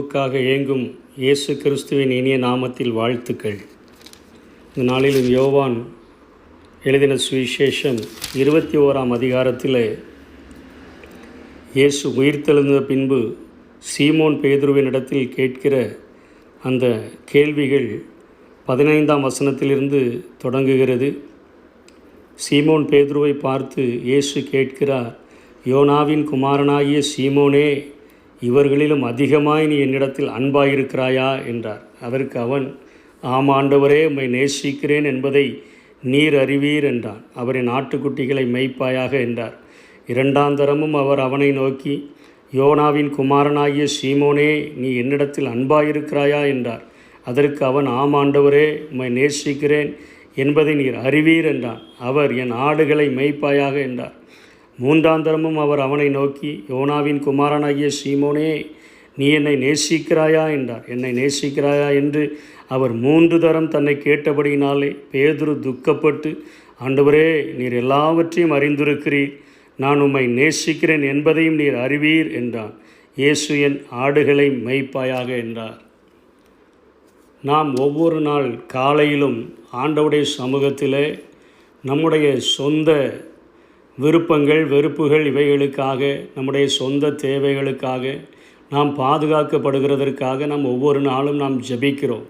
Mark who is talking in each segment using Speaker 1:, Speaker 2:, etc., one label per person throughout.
Speaker 1: உறவுக்காக ஏங்கும் இயேசு கிறிஸ்துவின் இனிய நாமத்தில் வாழ்த்துக்கள். இந்த நாளிலும் யோவான் எழுதின சுவிசேஷம் 21ஆம் அதிகாரத்தில் இயேசு உயிர்த்தெழுந்த பின்பு சீமோன் பேதுருவினிடத்தில் கேட்கிற அந்த கேள்விகள் 15ஆம் வசனத்திலிருந்து தொடங்குகிறது. சீமோன் பேதுருவை பார்த்து இயேசு கேட்கிறார், யோனாவின் குமாரனாகிய சீமோனே, இவர்களிலும் அதிகமாய் நீ என்னிடத்தில் அன்பாயிருக்கிறாயா என்றார். அதற்கு அவன், ஆம் ஆண்டவரே, உம்மை நேசிக்கிறேன் என்பதை நீர் அறிவீர் என்றான். அவரின் ஆட்டுக்குட்டிகளை மேய்ப்பாயாக என்றார். இரண்டாம் தரமும் அவர் அவனை நோக்கி, யோனாவின் குமாரனாகிய சீமோனே, நீ என்னிடத்தில் அன்பாயிருக்கிறாயா என்றார். அதற்கு அவன், ஆம் ஆண்டவரே, உம்மை நேசிக்கிறேன் என்பதை நீர் அறிவீர் என்றான். அவர், என் ஆடுகளை மேய்ப்பாயாக என்றார். மூன்றாம் தரமும் அவர் அவனை நோக்கி, யோனாவின் குமாரனாகிய சீமோனே, நீ என்னை நேசிக்கிறாயா என்றார். என்னை நேசிக்கிறாயா என்று அவர் 3 தரம் தன்னை கேட்டபடியினாலே பேதுரு துக்கப்பட்டு, ஆண்டவரே, நீர் எல்லாவற்றையும் அறிந்திருக்கிறீர், நான் உம்மை நேசிக்கிறேன் என்பதையும் நீர் அறிவீர் என்றான். இயேசு, என் ஆடுகளை மேய்ப்பாயாக என்றார். நாம் ஒவ்வொரு நாள் காலையிலும் ஆண்டவருடைய சமூகத்தில் நம்முடைய சொந்த விருப்பங்கள் வெறுப்புகள் இவைகளுக்காக, நம்முடைய சொந்த தேவைகளுக்காக, நாம் பாதுகாக்கப்படுகிறதற்காக நாம் ஒவ்வொரு நாளும் நாம் ஜெபிக்கிறோம்.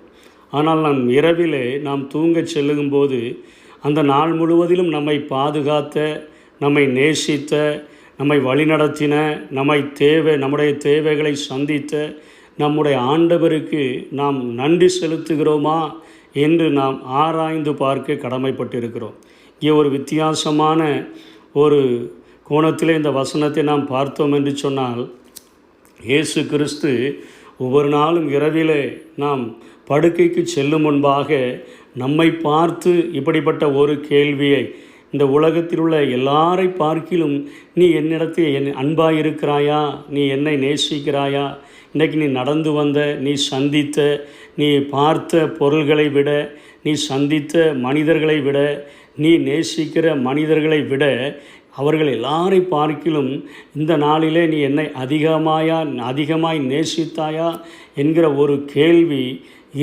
Speaker 1: ஆனால் நாம் இரவிலே நாம் தூங்கச் செல்லும்போது அந்த நாள் முழுவதிலும் நம்மை பாதுகாத்த, நம்மை நேசித்த, நம்மை வழிநடத்தின, நம்முடைய தேவைகளை சந்தித்த நம்முடைய ஆண்டவருக்கு நாம் நன்றி செலுத்துகிறோமா என்று நாம் ஆராய்ந்து பார்க்க கடமைப்பட்டிருக்கிறோம். இங்கே ஒரு வித்தியாசமான ஒரு கோணத்திலே இந்த வசனத்தை நாம் பார்த்தோம் என்று சொன்னால், இயேசு கிறிஸ்து ஒவ்வொரு நாளும் இரவிலே நாம் படுக்கைக்கு செல்லும் முன்பாக நம்மை பார்த்து இப்படிப்பட்ட ஒரு கேள்வியை, இந்த உலகத்தில் உள்ள எல்லாரை பார்க்கிலும் நீ என்னிடத்தில் அன்பாயிருக்கிறாயா, நீ என்னை நேசிக்கிறாயா, இன்றைக்கு நீ நடந்து வந்த, நீ சந்தித்த, நீ பார்த்த பொருள்களை விட, நீ சந்தித்த மனிதர்களை விட, நீ நேசிக்கிற மனிதர்களை விட அவர்கள் எல்லாரை பார்க்கிலும் இந்த நாளிலே நீ என்னை அதிகமாய் நேசித்தாயா என்கிற ஒரு கேள்வி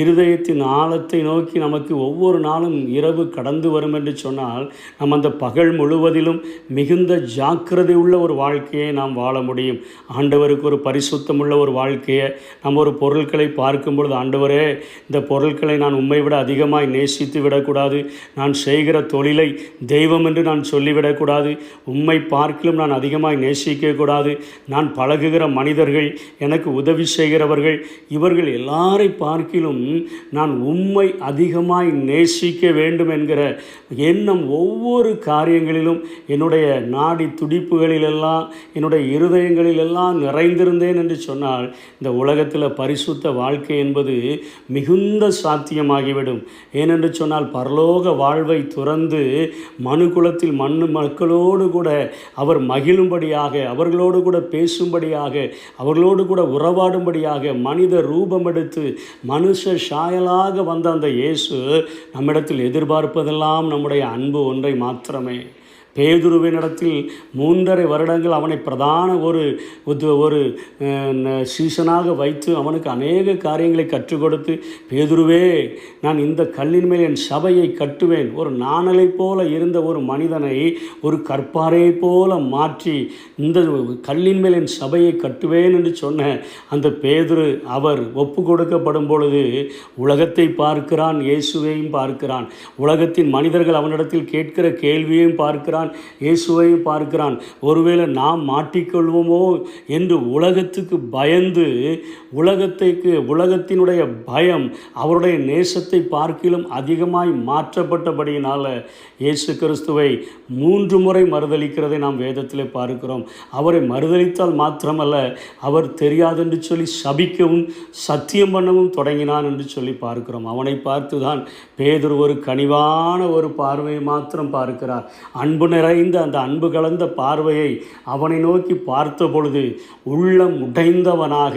Speaker 1: இருதயத்தின் ஆழத்தை நோக்கி நமக்கு ஒவ்வொரு நாளும் இரவு கடந்து வரும் என்று சொன்னால், நம்ம அந்த பகல் முழுவதிலும் மிகுந்த ஜாக்கிரதை உள்ள ஒரு வாழ்க்கையை நாம் வாழ முடியும். ஆண்டவருக்கு ஒரு பரிசுத்தமுள்ள ஒரு வாழ்க்கையை நம்ம ஒரு பொருட்களை பார்க்கும் பொழுது, ஆண்டவரே, இந்த பொருட்களை நான் உம்மை விட அதிகமாய் நேசித்து விடக்கூடாது, நான் செய்கிற தொழிலை தெய்வம் என்று நான் சொல்லிவிடக்கூடாது, உம்மை பார்க்கிலும் நான் அதிகமாய் நேசிக்கக்கூடாது, நான் பழகுகிற மனிதர்கள், எனக்கு உதவி செய்கிறவர்கள், இவர்கள் எல்லாரை பார்க்கிலும் நான் உம்மை அதிகமாய் நேசிக்க வேண்டும் என்கிற எண்ணம் ஒவ்வொரு காரியங்களிலும், என்னுடைய நாடி துடிப்புகளிலெல்லாம், என்னுடைய இருதயங்களிலெல்லாம் நிறைந்திருந்தேன் என்று சொன்னால், இந்த உலகத்தில் பரிசுத்த வாழ்க்கை என்பது மிகுந்த சாத்தியமாகிவிடும். ஏனென்று சொன்னால், பரலோக வாழ்வை துறந்து மனுக்குலத்தில் மக்களோடு கூட அவர் மகிழும்படியாக, அவர்களோடு கூட பேசும்படியாக, அவர்களோடு கூட உறவாடும்படியாக மனித ரூபம் எடுத்து மனுஷ சாயலாக வந்த அந்த இயேசு நம்மிடத்தில் எதிர்பார்ப்பதெல்லாம் நம்முடைய அன்பு ஒன்றை மாத்திரமே. பேதுருவினிடத்தில் 3.5 வருடங்கள் அவனை பிரதான ஒரு சீசனாக வைத்து அவனுக்கு அநேக காரியங்களை கற்றுக் கொடுத்து, பேதுருவே, நான் இந்த கல்லின் மேல் என் சபையை கட்டுவேன், ஒரு நாணலை போல இருந்த ஒரு மனிதனை ஒரு கற்பாறையை போல மாற்றி இந்த கல்லின் மேல் என் சபையை கட்டுவேன் என்று சொன்ன அந்த பேதுரு, அவர் ஒப்பு கொடுக்கப்படும் பொழுது உலகத்தை பார்க்கிறான், இயேசுவையும் பார்க்கிறான், உலகத்தின் மனிதர்கள் அவனிடத்தில் கேட்கிற கேள்வியையும் பார்க்கிறான், இயேசுவையும் பார்க்கிறான். ஒருவேளை நாம் மாட்டிக்கொள்வோமோ என்று உலகத்துக்கு பயந்து, உலகத்தினுடைய பயம் அவருடைய நேசத்தை பார்க்கிலும் அதிகமாய் மாற்றப்பட்டபடியினால இயேசு கிறிஸ்துவை 3 முறை மறுதலிக்கிறதை நாம் வேதத்திலே பார்க்கிறோம். அவரை மறுதலித்தால் மாத்திரமல்ல, அவர் தெரியாதென்று சொல்லி சபிக்கவும் சத்தியம் பண்ணவும் தொடங்கினான் என்று சொல்லி பார்க்கிறோம். அவனை பார்த்து தான் பேதுரு ஒரு கனிவான ஒரு பார்வையை மாத்திரம் பார்க்கிறார். அன்பு நிறைந்த அந்த அன்பு கலந்த பார்வையை அவனை நோக்கி பார்த்த பொழுது உள்ளம் உடைந்தவனாக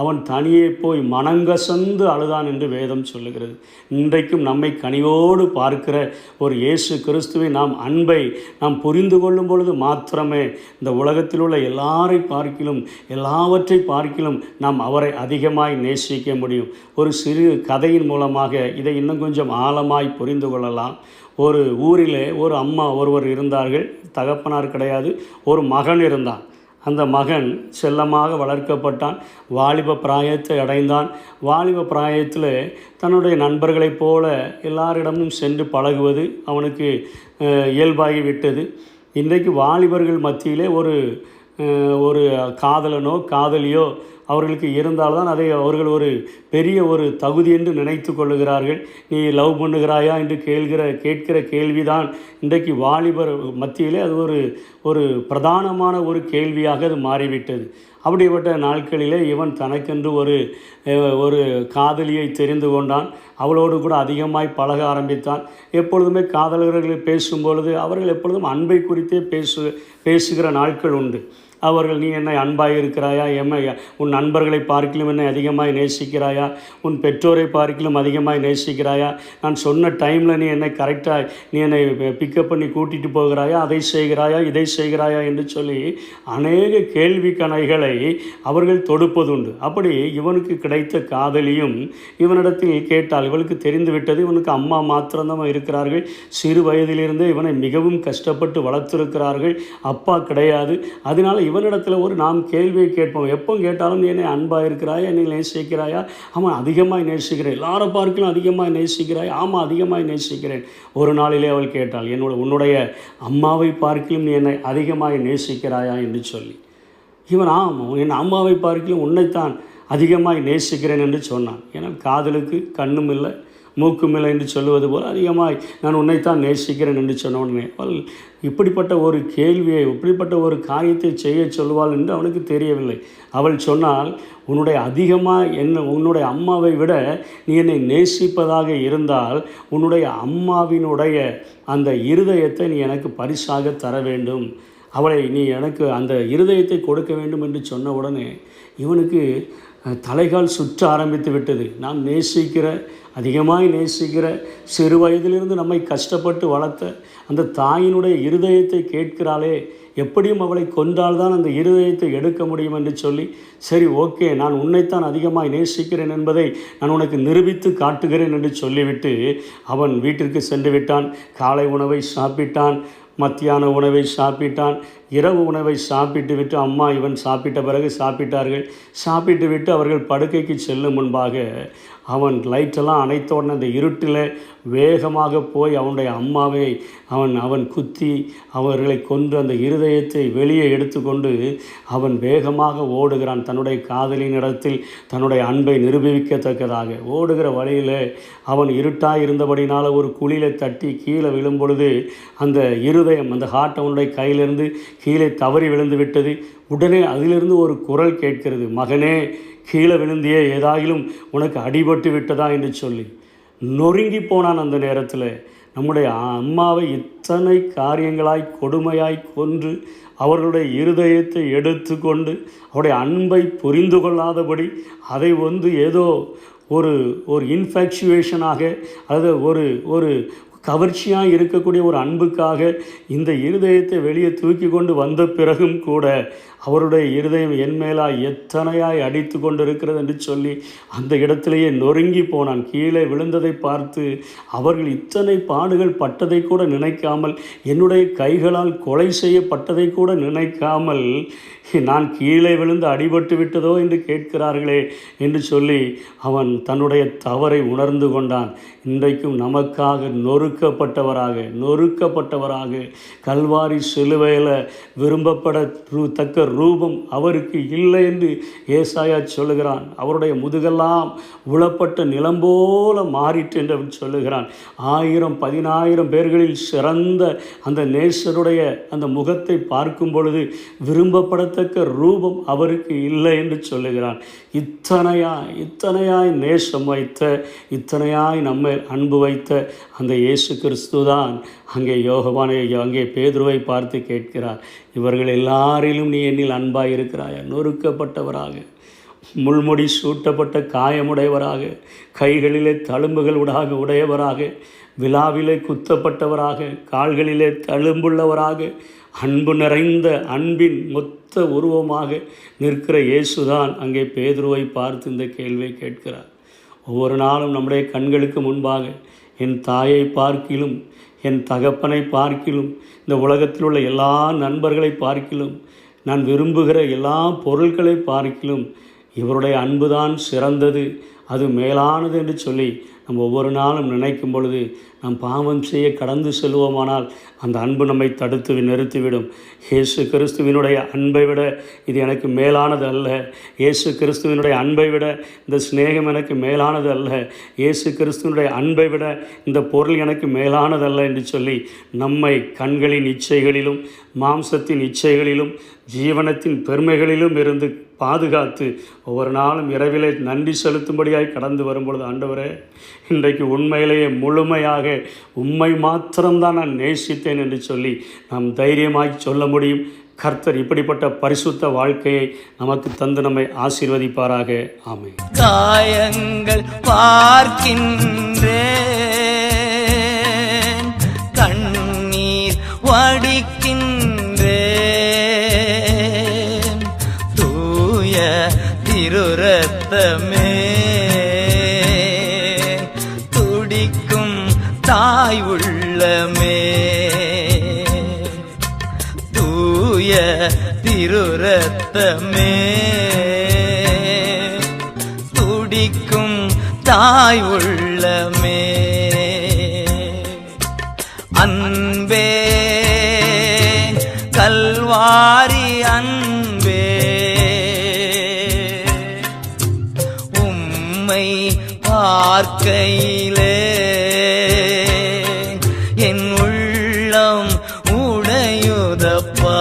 Speaker 1: அவன் தனியே போய் மனங்கசந்து அழுதான் என்று வேதம் சொல்லுகிறது. இன்றைக்கும் நம்மை கனிவோடு பார்க்கிற ஒரு இயேசு கிறிஸ்துவை அன்பை நாம் புரிந்து கொள்ளும் பொழுது மாத்திரமே இந்த உலகத்தில் உள்ள எல்லாரை பார்க்கிலும் எல்லாவற்றை பார்க்கிலும் நாம் அவரை அதிகமாய் நேசிக்க முடியும். ஒரு சிறு கதையின் மூலமாக இதை இன்னும் கொஞ்சம் ஆழமாய் புரிந்து கொள்ளலாம். ஒரு ஊரிலே ஒரு அம்மா ஒருவர் இருந்தார்கள். தகப்பனார் கிடையாது, ஒரு மகன் இருந்தான். அந்த மகன் செல்லமாக வளர்க்கப்பட்டான். வாலிப பிராயத்தை அடைந்தான். வாலிப பிராயத்தில் தன்னுடைய நண்பர்களைப் போல எல்லாரிடமும் சென்று பழகுவது அவனுக்கு இயல்பாகிவிட்டது. இன்றைக்கு வாலிபர்கள் மத்தியிலே ஒரு காதலனோ காதலியோ அவர்களுக்கு இருந்தால்தான் அதை அவர்கள் ஒரு பெரிய ஒரு தகுதி என்று நினைத்து கொள்ளுகிறார்கள். நீ லவ் பண்ணுகிறாயா என்று கேட்கிற கேள்விதான் இன்றைக்கு வாலிபர் மத்தியிலே அது ஒரு பிரதானமான ஒரு கேள்வியாக அது மாறிவிட்டது. அப்படிப்பட்ட நாட்களிலே இவன் தனக்கென்று ஒரு காதலியை தெரிந்து கொண்டான். அவளோடு கூட அதிகமாய் பழக ஆரம்பித்தான். எப்பொழுதுமே காதலர்கள் பேசும்பொழுது அவர்கள் எப்பொழுதும் அன்பை குறித்தே பேசுகிற நாட்கள் உண்டு. அவர்கள், நீ என்னை அன்பாக இருக்கிறாயா, உன் நண்பர்களை பார்க்கிலும் என்னை அதிகமாக நேசிக்கிறாயா, உன் பெற்றோரை பார்க்கிலும் அதிகமாக நேசிக்கிறாயா, நான் சொன்ன டைமில் நீ என்னை கரெக்டாக நீ என்னை பிக்கப் பண்ணி கூட்டிகிட்டு போகிறாயா, அதை செய்கிறாயா, இதை செய்கிறாயா என்று சொல்லி அநேக கேள்வி கணைகளை அவர்கள் தொடுப்பதுண்டு. அப்படி இவனுக்கு கிடைத்த காதலியும் இவனிடத்தில் கேட்டால் இவளுக்கு தெரிந்து விட்டது. இவனுக்கு அம்மா மாத்திரம்தான் இருக்கிறார்கள். சிறு வயதிலிருந்தே இவனை மிகவும் கஷ்டப்பட்டு வளர்த்திருக்கிறார்கள். அப்பா கிடையாது. அதனால் இவனிடத்தில் நாம் கேள்வியை கேட்போம். எப்போ கேட்டாலும் நீ என்னை அன்பாக இருக்கிறாயா, என்னை நேசிக்கிறாயா? ஆமாம், அதிகமாக நேசிக்கிறேன். எல்லாரை பார்க்கலாம் அதிகமாக நேசிக்கிறாய்? ஆமாம், அதிகமாக நேசிக்கிறேன். ஒரு நாளிலே அவள் கேட்டாள், உன்னுடைய அம்மாவை பார்க்கிலும் நீ என்னை அதிகமாக நேசிக்கிறாயா என்று சொல்லி. இவன், ஆமாம், என் அம்மாவை பார்க்கிலும் உன்னைத்தான் அதிகமாக நேசிக்கிறேன் என்று சொன்னான். ஏன்னா காதலுக்கு கண்ணும் இல்லை மூக்கும் இல்லை என்று சொல்லுவது போல் அதிகமாய் நான் உன்னைத்தான் நேசிக்கிறேன் என்று சொன்ன உடனே அவள் இப்படிப்பட்ட ஒரு கேள்வியை, இப்படிப்பட்ட ஒரு காரியத்தை செய்ய சொல்வாள் என்று அவனுக்கு தெரியவில்லை. அவள் சொன்னால், உன்னுடைய அம்மாவை விட நீ என்னை நேசிப்பதாக இருந்தால் உன்னுடைய அம்மாவினுடைய அந்த இருதயத்தை நீ எனக்கு பரிசாக தர வேண்டும். அவளை நீ எனக்கு அந்த இருதயத்தை கொடுக்க வேண்டும் என்று சொன்ன உடனே இவனுக்கு தலைகால் சுற்ற ஆரம்பித்து விட்டது. நான் அதிகமாய் நேசிக்கிற சிறு வயதிலிருந்து நம்மை கஷ்டப்பட்டு வளர்த்த அந்த தாயினுடைய இருதயத்தை கேட்கிறாளே, எப்படியும் அவளை கொன்றால்தான் அந்த இருதயத்தை எடுக்க முடியும் என்று சொல்லி, சரி ஓகே, நான் உன்னைத்தான் அதிகமாக நேசிக்கிறேன் என்பதை நான் உனக்கு நிரூபித்து காட்டுகிறேன் என்று சொல்லிவிட்டு அவன் வீட்டிற்கு சென்று விட்டான். காலை உணவை சாப்பிட்டான், மத்தியான உணவை சாப்பிட்டான், இரவு உணவை சாப்பிட்டு விட்டு அம்மா இவன் சாப்பிட்ட பிறகு சாப்பிட்டு விட்டு அவர்கள் படுக்கைக்கு செல்லும் முன்பாக அவன் லைட்டெல்லாம் அணைத்த உடனே அந்த இருட்டில் வேகமாக போய் அவனுடைய அம்மாவை அவன் குத்தி அவர்களை கொன்று அந்த இருதயத்தை வெளியே எடுத்துக்கொண்டு அவன் வேகமாக ஓடுகிறான். தன்னுடைய காதலின் இடத்தில் தன்னுடைய அன்பை நிரூபிக்கத்தக்கதாக ஓடுகிற வழியில் அவன் இருட்டாக இருந்தபடினால் ஒரு குழியில் தட்டி கீழே விழும் பொழுது அந்த இருதயம், அந்த ஹார்ட் அவனுடைய கையிலிருந்து கீழே தவறி விழுந்து விட்டது. உடனே அதிலிருந்து ஒரு குரல் கேட்கிறது, மகனே, கீழே விழுந்தியே, ஏதாயிலும் உனக்கு அடிபட்டு விட்டதா என்று சொல்லி நொறுங்கி போனான். அந்த நேரத்தில் நம்முடைய அம்மாவை இத்தனை காரியங்களாய் கொடுமையாய் கொன்று அவர்களுடைய இருதயத்தை எடுத்து கொண்டு அவருடைய அன்பை புரிந்து கொள்ளாதபடி அதை ஏதோ ஒரு இன்ஃபேக்சுவேஷனாக அல்லது ஒரு கவர்ச்சியாக இருக்கக்கூடிய ஒரு அன்புக்காக இந்த இருதயத்தை வெளியே தூக்கி கொண்டு வந்த பிறகும் கூட அவருடைய இருதயம் என் மேலாய் எத்தனையாய் அடித்து கொண்டு இருக்கிறது என்று சொல்லி அந்த இடத்திலேயே நொறுங்கி போனான். கீழே விழுந்ததை பார்த்து அவர்கள் இத்தனை பாடுகள் பட்டதை கூட நினைக்காமல், என்னுடைய கைகளால் கொலை செய்யப்பட்டதை கூட நினைக்காமல், நான் கீழே விழுந்து அடிபட்டு விட்டதோ என்று கேட்கிறார்களே என்று சொல்லி அவன் தன்னுடைய தவறை உணர்ந்து கொண்டான். இன்றைக்கும் நமக்காக நொறுக்கப்பட்டவராக கல்வாரி சிலுவையில் விரும்பப்படத்தக்க ரூபம் அவருக்கு இல்லை என்று ஏசாயா சொல்லுகிறான். அவருடைய முதுகெல்லாம் உளப்பட்ட நிலம் போல மாறிற்று என்று அவன் சொல்லுகிறான். 1000-10,000 பேர்களில் சிறந்த அந்த நேசருடைய அந்த முகத்தை பார்க்கும் பொழுது விரும்பப்படத்தக்க ரூபம் அவருக்கு இல்லை என்று சொல்லுகிறான். இத்தனையாய் நேசம் வைத்த, இத்தனையாய் நம்மை அன்பு வைத்த அந்த இயேசு கிறிஸ்து தான் அங்கே பேதுருவை பார்த்து கேட்கிறார், இவர்கள் எல்லாரிலும் நீ என்னில் அன்பாய் இருக்கிறாயா? நொறுக்கப்பட்டவராக, முள்முடி சூட்டப்பட்ட காயமுடையவராக, கைகளிலே தழும்புகள் உடையவராக, விழாவிலே குத்தப்பட்டவராக, கால்களிலே தழும்புள்ளவராக, அன்பு நிறைந்த அன்பின் மொத்த உருவமாக நிற்கிற இயேசுதான் அங்கே பேதுருவை பார்த்து இந்த கேள்வியை கேட்கிறார். ஒவ்வொரு நாளும் நம்முடைய கண்களுக்கு முன்பாக என் தாயை பார்க்கிலும், என் தகப்பனை பார்க்கிலும், இந்த உலகத்தில் உள்ள எல்லா நண்பர்களை பார்க்கிலும், நான் விரும்புகிற எல்லா பொருட்களை பார்க்கிலும் இவருடைய அன்புதான் சிறந்தது, அது மேலானது என்று சொல்லி நம்ம ஒவ்வொரு நாளும் நினைக்கும் பொழுது நாம் பாவம் செய்ய கடந்து செல்வோமானால் அந்த அன்பு நம்மை தடுத்து நிறுத்திவிடும். இயேசு கிறிஸ்துவினுடைய அன்பை விட இது எனக்கு மேலானது அல்ல, இயேசு கிறிஸ்துவினுடைய அன்பை விட இந்த சிநேகம் எனக்கு மேலானது அல்ல, இயேசு கிறிஸ்துவனுடைய அன்பை விட இந்த பொருள் எனக்கு மேலானதல்ல என்று சொல்லி நம்மை கண்களின் இச்சைகளிலும், மாம்சத்தின் இச்சைகளிலும், ஜீவனத்தின் பெருமைகளிலும் இருந்து பாதுகாத்து ஒவ்வொரு நாளும் இரவிலே நன்றி செலுத்தும்படியாய் கடந்து வரும்பொழுது, ஆண்டவரே இன்றைக்கு உண்மையிலேயே முழுமையாக உம்மை மாத்திரம்தான் நான் நேசித்தேன் என்று சொல்லி நாம் தைரியமாய் சொல்ல முடியும். கர்த்தர் இப்படிப்பட்ட பரிசுத்த வாழ்க்கையை நமக்கு தந்து நம்மை ஆசீர்வதிப்பாராக. ஆமென்.
Speaker 2: காயங்கள் பார்க்கின்றேன், கண்ணீர் வடிக்கின்றேன், தூய திருரத்தமே துடிக்கும் தாய் உள்ளமே, தூய திருரத்தமே துடிக்கும் தாய் உள்ளமே, அன்பே கல்வாரி அன்பே, உம்மை பார்க்கையிலே என் உள்ளம் உடையுதப்பா,